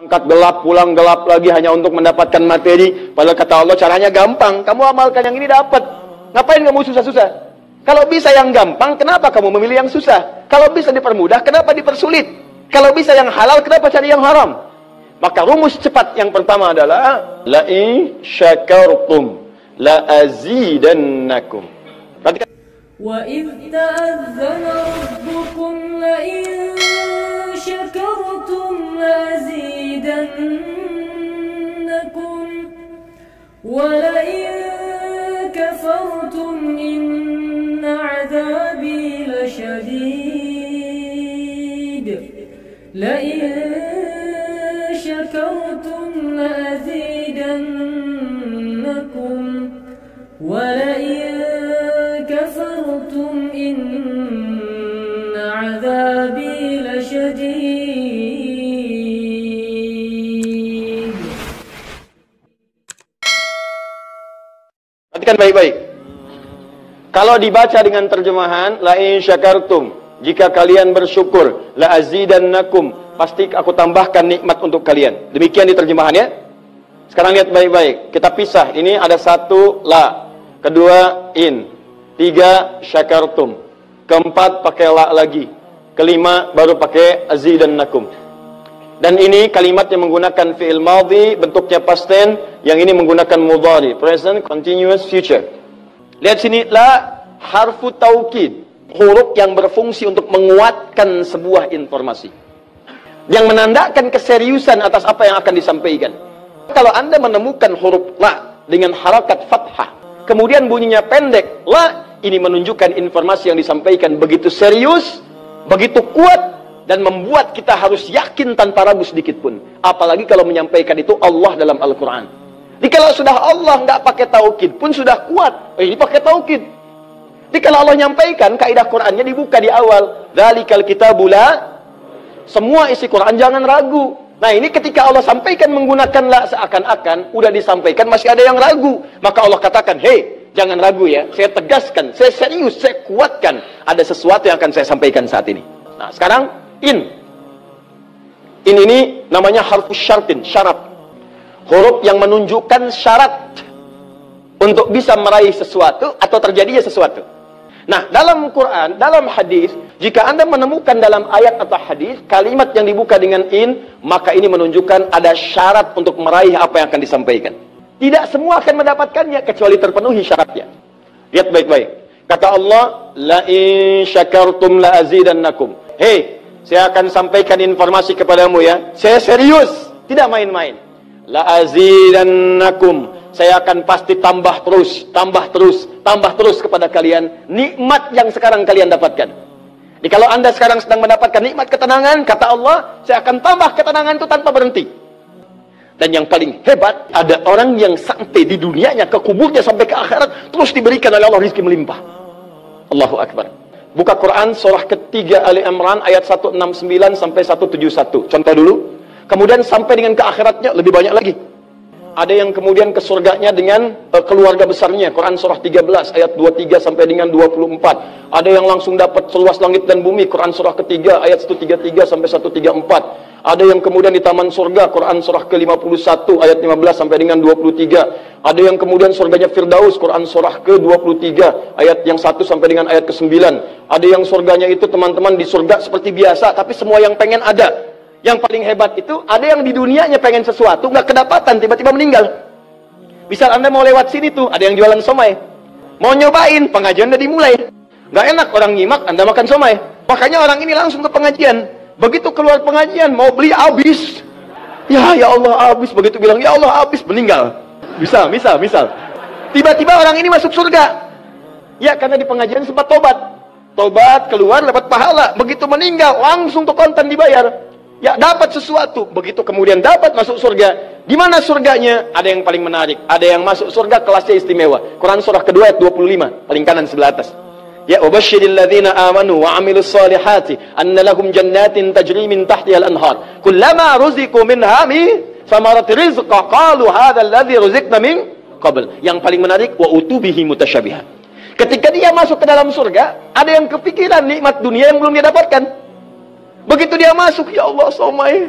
Angkat gelap, pulang gelap lagi hanya untuk mendapatkan materi. Padahal kata Allah caranya gampang. Kamu amalkan yang ini dapat. Ngapain kamu susah-susah? Kalau bisa yang gampang, kenapa kamu memilih yang susah? Kalau bisa dipermudah, kenapa dipersulit? Kalau bisa yang halal, kenapa cari yang haram? Maka rumus cepat yang pertama adalah la in syakartum la azidannakum. Perhatikan. Wa idh ta'adzana rabbukum la in syakartum la azidannakum wa la in kafartum inna 'adzabi lasyadid. La in syakartum la azidannakum wa la in kafartum inna 'adzabi lasyadid. Perhatikan baik-baik. Kalau dibaca dengan terjemahan la in syakartum, jika kalian bersyukur, la azidannakum, pasti aku tambahkan nikmat untuk kalian. Demikian di terjemahannya. Sekarang lihat baik-baik. Kita pisah. Ini ada satu la, kedua in, tiga syakartum, keempat pakai la lagi, kelima baru pakai azidannakum. Dan ini kalimat yang menggunakan fi'il madhi, bentuknya past tense, yang ini menggunakan mudhari, present continuous future. Lihat sini, la harfu taukid, huruf yang berfungsi untuk menguatkan sebuah informasi, yang menandakan keseriusan atas apa yang akan disampaikan. Kalau Anda menemukan huruf la dengan harakat fathah, kemudian bunyinya pendek, la, ini menunjukkan informasi yang disampaikan begitu serius, begitu kuat, dan membuat kita harus yakin tanpa ragu sedikit pun. Apalagi kalau menyampaikan itu Allah dalam Al-Quran. Jadi kalau sudah Allah nggak pakai taukid pun sudah kuat. Ini pakai taukid. Jadi kalau Allah nyampaikan, kaidah Qurannya dibuka di awal. Dzalikal kitabu la, semua isi Quran jangan ragu. Nah ini ketika Allah sampaikan menggunakan la, seakan-akan udah disampaikan masih ada yang ragu. Maka Allah katakan, hei, jangan ragu ya. Saya tegaskan, saya serius, saya kuatkan. Ada sesuatu yang akan saya sampaikan saat ini. Nah sekarang in. In ini namanya harfus syartin, syarat. Huruf yang menunjukkan syarat untuk bisa meraih sesuatu atau terjadinya sesuatu. Nah, dalam Quran, dalam hadis, jika Anda menemukan dalam ayat atau hadis kalimat yang dibuka dengan in, maka ini menunjukkan ada syarat untuk meraih apa yang akan disampaikan. Tidak semua akan mendapatkannya kecuali terpenuhi syaratnya. Lihat baik-baik. Kata Allah, la in syakartum la azidannakum. Hei, saya akan sampaikan informasi kepadamu ya. Saya serius, tidak main-main. La azidannakum, saya akan pasti tambah terus, tambah terus, tambah terus kepada kalian nikmat yang sekarang kalian dapatkan. Jadi kalau Anda sekarang sedang mendapatkan nikmat ketenangan, kata Allah, saya akan tambah ketenangan itu tanpa berhenti. Dan yang paling hebat, ada orang yang sampai di dunianya, ke kuburnya sampai ke akhirat, terus diberikan oleh Allah rezeki melimpah. Allahu Akbar. Buka Quran surah ketiga Ali Imran ayat 169 sampai 171. Contoh dulu. Kemudian sampai dengan ke akhiratnya lebih banyak lagi. Ada yang kemudian ke surganya dengan keluarga besarnya. Quran surah 13 ayat 23 sampai dengan 24. Ada yang langsung dapat seluas langit dan bumi. Quran surah ketiga ayat 133 sampai 134. Ada yang kemudian di taman surga. Quran surah ke-51 ayat 15 sampai dengan 23. Ada yang kemudian surganya Firdaus. Quran surah ke-23 ayat yang 1 sampai dengan ayat ke-9. Ada yang surganya itu teman-teman di surga seperti biasa, tapi semua yang pengen ada. Yang paling hebat itu, ada yang di dunianya pengen sesuatu, nggak kedapatan, tiba-tiba meninggal. Misal Anda mau lewat sini tuh, ada yang jualan somai. Mau nyobain, pengajian udah dimulai. Nggak enak orang nyimak, Anda makan somai. Makanya orang ini langsung ke pengajian. Begitu keluar pengajian, mau beli habis. Ya Allah habis. Begitu bilang, ya Allah habis, meninggal. Misal. Tiba-tiba orang ini masuk surga. Ya, karena di pengajian sempat tobat. Tobat, keluar, dapat pahala. Begitu meninggal, langsung tuh kontan dibayar. Ya, dapat sesuatu. Begitu kemudian dapat masuk surga. Di mana surganya? Ada yang paling menarik. Ada yang masuk surga kelasnya istimewa. Quran surah kedua ayat 25, paling kanan sebelah atas. Ya, wabasyiril ladzina amanu wa 'amilus solihati anna lahum jannatin tajri min tahtiha al-anhar. Kullama ruziqu minha min samarati rizqa qalu hadzal ladzi ruziqna min qabl. Yang paling menarik, wa utubihi mutasyabiha. Ketika dia masuk ke dalam surga, ada yang kepikiran nikmat dunia yang belum dia dapatkan. Begitu dia masuk, ya Allah somai.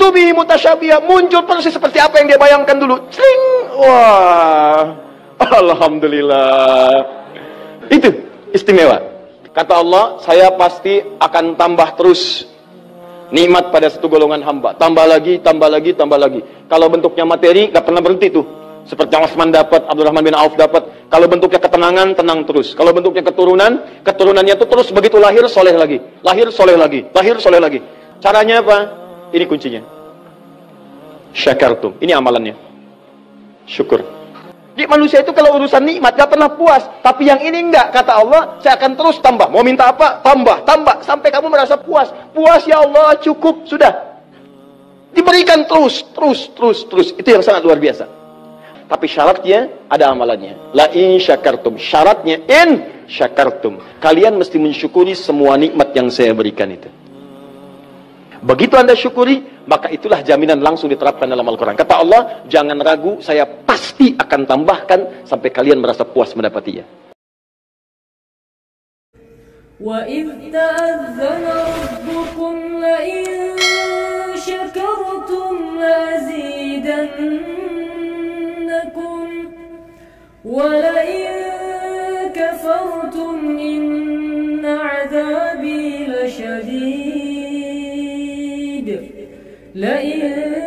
Fa'tu bihi mutasyabiha, muncul persis seperti apa yang dia bayangkan dulu. Sling. Wah. Alhamdulillah. Itu istimewa. Kata Allah, saya pasti akan tambah terus nikmat pada satu golongan hamba. Tambah lagi, tambah lagi, tambah lagi. Kalau bentuknya materi, gak pernah berhenti tuh. Seperti yang Utsman dapat, Abdurrahman bin Auf dapat. Kalau bentuknya ketenangan, tenang terus. Kalau bentuknya keturunan, keturunannya itu terus begitu lahir, soleh lagi. Lahir, soleh lagi. Lahir, soleh lagi. Caranya apa? Ini kuncinya. Syakartum. Ini amalannya. Syukur. Jadi manusia itu kalau urusan nikmat gak pernah puas. Tapi yang ini enggak. Kata Allah, saya akan terus tambah. Mau minta apa? Tambah, tambah. Sampai kamu merasa puas. Puas ya Allah, cukup. Sudah. Diberikan terus, terus, terus, terus. Itu yang sangat luar biasa. Tapi syaratnya ada amalannya. La in syakartum. Syaratnya in syakartum. Kalian mesti mensyukuri semua nikmat yang saya berikan itu. Begitu Anda syukuri, maka itulah jaminan langsung diterapkan dalam Al-Quran. Kata Allah, jangan ragu, saya pasti akan tambahkan sampai kalian merasa puas mendapatinya. وَإِذْ تَأَذَّنَ رَبُّكُمْ لَئِن شَكَرْتُمْ لَأَزِيدَنَّكُمْ وَلَئِن كَفَرْتُمْ إِنَّ عَذَابِي لَشَدِيدٌ لَئِن